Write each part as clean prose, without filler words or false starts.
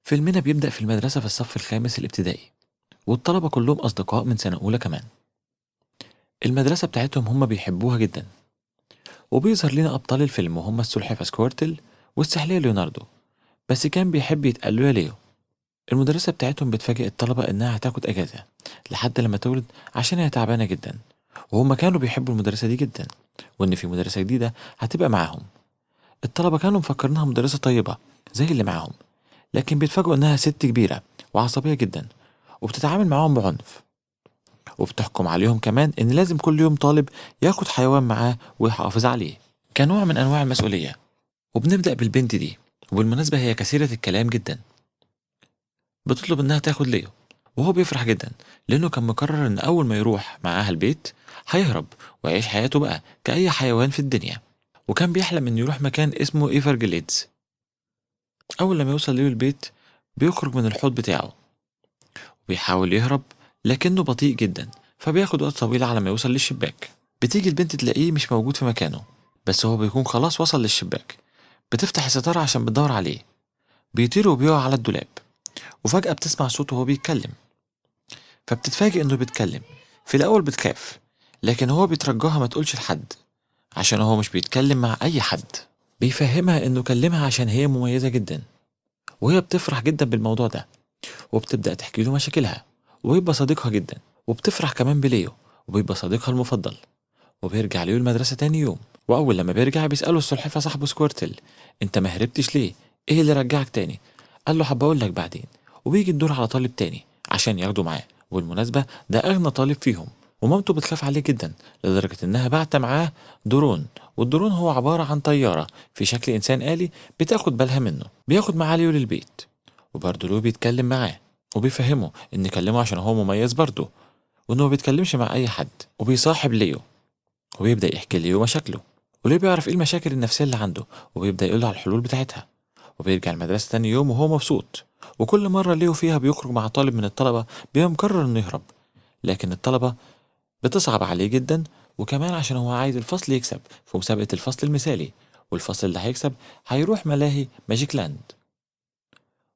فيلمنا بيبدأ في المدرسة في الصف الخامس الابتدائي، والطلبة كلهم أصدقاء من سنة أولى كمان. المدرسة بتاعتهم هم بيحبوها جدا، وبيظهر لنا أبطال الفيلم وهم السلحفاة سكويرتل والسحلية ليوناردو. بس كان بيحب يتقال له يا ليو. المدرسة بتاعتهم بتفاجئ الطلبة إنها هتاخد أجازة لحد لما تولد عشان هي تعبانة جدا، وهم كانوا بيحبوا المدرسة دي جدا، وإن في مدرسة جديدة هتبقى معاهم. الطلبة كانوا مفكرينها مدرسة طيبة زي اللي معاهم، لكن بيتفاجئوا إنها ست كبيرة وعصبية جدا، وبتتعامل معاهم بعنف، وبتحكم عليهم كمان إن لازم كل يوم طالب ياخد حيوان معاه ويحافظ عليه كنوع من أنواع المسؤولية. وبنبدأ بالبنت دي، وبالمناسبة هي كثيرة الكلام جدا. بتطلب إنها تاخد ليو، وهو بيفرح جدا لأنه كان مقرر إن أول ما يروح معاها البيت هيهرب ويعيش حياته بقى كأي حيوان في الدنيا. وكان بيحلم إنه يروح مكان اسمه إيفرجليدز. أول لما يوصل ليو البيت بيخرج من الحوض بتاعه وبيحاول يهرب، لكنه بطيء جدا، فبياخد وقت طويل على ما يوصل للشباك. بتيجي البنت تلاقيه مش موجود في مكانه، بس هو بيكون خلاص وصل للشباك. بتفتح الستارة عشان بتدور عليه. بيطير وبيقع على الدولاب، وفجأة بتسمع صوته وهو بيتكلم، فبتتفاجئ إنه بيتكلم. في الأول بتخاف، لكن هو بيترجاها ما تقولش لحد، عشان هو مش بيتكلم مع أي حد. بيفهمها إنه كلمها عشان هي مميزة جدا، وهي بتفرح جدا بالموضوع ده، وبتبدأ تحكي له مشاكلها، ويبقى صديقها جدا. وبتفرح كمان بليو، وبيبقى صديقها المفضل. وبيرجع ليو المدرسة تاني يوم، وأول لما بيرجع بيسأله السلحفاة صاحبه سكويرتل: أنت ما هربتش ليه؟ إيه اللي رجعك تاني؟ قال له: حابة أقول لك بعدين. وبيجي الدور على طالب تاني عشان ياخده معاه، والمناسبة ده أغنى طالب فيهم. ومامته بتخاف عليه جدا لدرجة إنها بعت معاه درون. والدرون هو عبارة عن طيارة في شكل إنسان آلي بتاخد بالها منه. بياخد معاه ليو للبيت، وبرضه ليو بيتكلم معاه وبيفهمه إن يكلمه عشان هو مميز برضه، وإنه ما بيتكلمش مع أي حد. وبيصاحب ليو وبيبدأ يحكي ليه مشاكله، وليه بيعرف ايه المشاكل النفسية اللي عنده، وبيبدأ يقول له على الحلول بتاعتها. وبيرجع المدرسة تاني يوم وهو مبسوط، وكل مرة ليه فيها بيخرج مع طالب من الطلبة بيبقى مقرر انه يهرب، لكن الطلبة بتصعب عليه جدا. وكمان عشان هو عايز الفصل يكسب في مسابقة الفصل المثالي، والفصل اللي هيكسب هيروح ملاهي ماجيك لاند.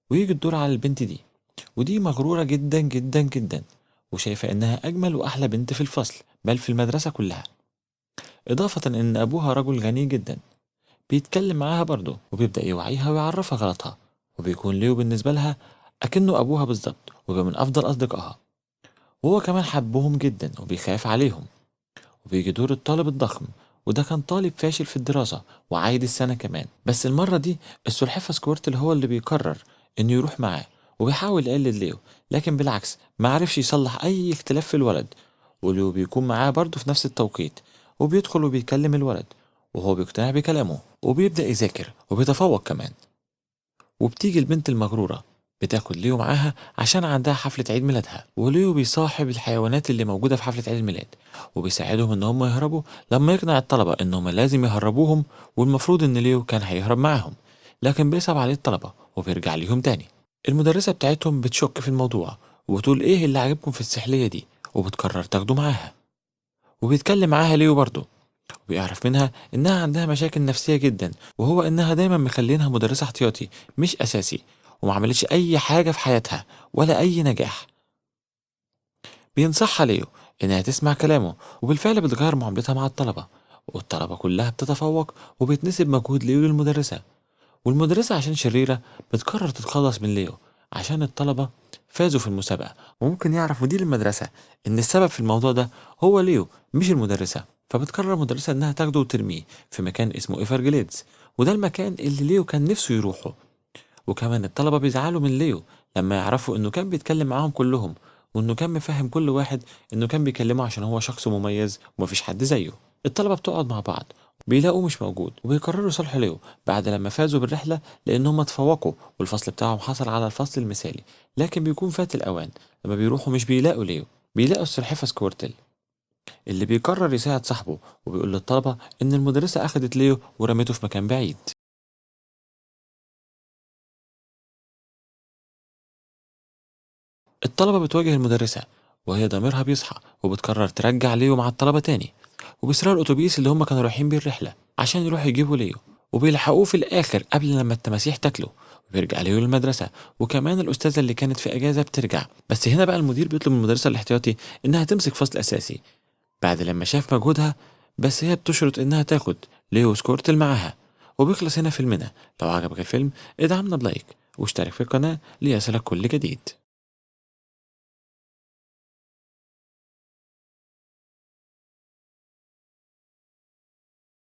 ويجي الدور على البنت دي، ودي مغرورة جدا جدا جدا، وشايفة انها اجمل واحلى بنت في الفصل بل في المدرسة كلها. إضافة إن أبوها رجل غني جدا بيتكلم معاها برضه، وبيبدأ يوعيها ويعرفها غلطها. وبيكون ليو بالنسبة لها أكنه أبوها بالظبط، وبيبقى من أفضل أصدقائها. وهو كمان حبهم جدا وبيخاف عليهم. وبيجي دور الطالب الضخم، وده كان طالب فاشل في الدراسة وعايد السنة كمان. بس المرة دي السلحفاة سكويرتل هو اللي بيقرر إنه يروح معاه، وبيحاول يقلد ليو، لكن بالعكس ما عرفش يصلح أي اختلاف في الولد. وليو بيكون معاه برضه في نفس التوقيت، وبيدخل وبيكلم الولد، وهو بيقتنع بكلامه وبيبدأ يذاكر وبيتفوق كمان. وبتيجي البنت المغرورة بتاخد ليو معاها عشان عندها حفلة عيد ميلادها، وليو بيصاحب الحيوانات اللي موجودة في حفلة عيد الميلاد، وبيساعدهم ان هم يهربوا لما يقنع الطلبة ان هم لازم يهربوهم، والمفروض ان ليو كان هيهرب معاهم، لكن بيصعب عليه الطلبة وبيرجع ليهم تاني. المدرسة بتاعتهم بتشك في الموضوع، وبتقول ايه اللي عاجبكم في السحلية دي، وبتقرر تاخده معاها. وبيتكلم معاها ليو برضه، وبيعرف منها إنها عندها مشاكل نفسية جدا، وهو إنها دايما مخلينها مدرسة احتياطي مش أساسي، وما عملتش أي حاجة في حياتها ولا أي نجاح. بينصحها ليو إنها تسمع كلامه، وبالفعل بتغير معاملتها مع الطلبة، والطلبة كلها بتتفوق وبيتنسب مجهود ليو للمدرسة. والمدرسة عشان شريرة بتقرر تتخلص من ليو عشان الطلبة فازوا في المسابقة. وممكن يعرف مدير المدرسة إن السبب في الموضوع ده هو ليو مش المدرسة، فبتقرر المدرسة إنها تاخده وترميه في مكان اسمه إيفرجليدز، وده المكان اللي ليو كان نفسه يروحه. وكمان الطلبة بيزعلوا من ليو لما يعرفوا إنه كان بيتكلم معاهم كلهم، وإنه كان مفهم كل واحد إنه كان بيكلمه عشان هو شخص مميز ومفيش حد زيه. الطلبة بتقعد مع بعض، بيلاقوه مش موجود، وبيقرروا يصالحوا ليو بعد لما فازوا بالرحلة لأنهم اتفوقوا والفصل بتاعهم حصل على الفصل المثالي. لكن بيكون فات الأوان، لما بيروحوا مش بيلاقوا ليو، بيلاقوا السلحفاة سكويرتل اللي بيقرر يساعد صاحبه، وبيقول للطلبة إن المدرسة أخدت ليو ورمته في مكان بعيد. الطلبة بتواجه المدرسة وهي ضميرها بيصحى، وبتقرر ترجع ليو مع الطلبة تاني. وبيسرقوا الأتوبيس اللي هم كانوا رايحين بيه الرحلة عشان يروحوا يجيبوا ليو، وبيلحقوه في الآخر قبل لما التماسيح تاكله. وبيرجع ليو للمدرسة، وكمان الأستاذة اللي كانت في أجازة بترجع. بس هنا بقى المدير بيطلب من المدرسة الاحتياطي إنها تمسك فصل أساسي بعد لما شاف مجهودها، بس هي بتشرط إنها تاخد ليو سكورتل معاها. وبيخلص هنا فيلمنا. لو عجبك الفيلم ادعمنا بلايك واشترك في القناة ليصلك كل جديد.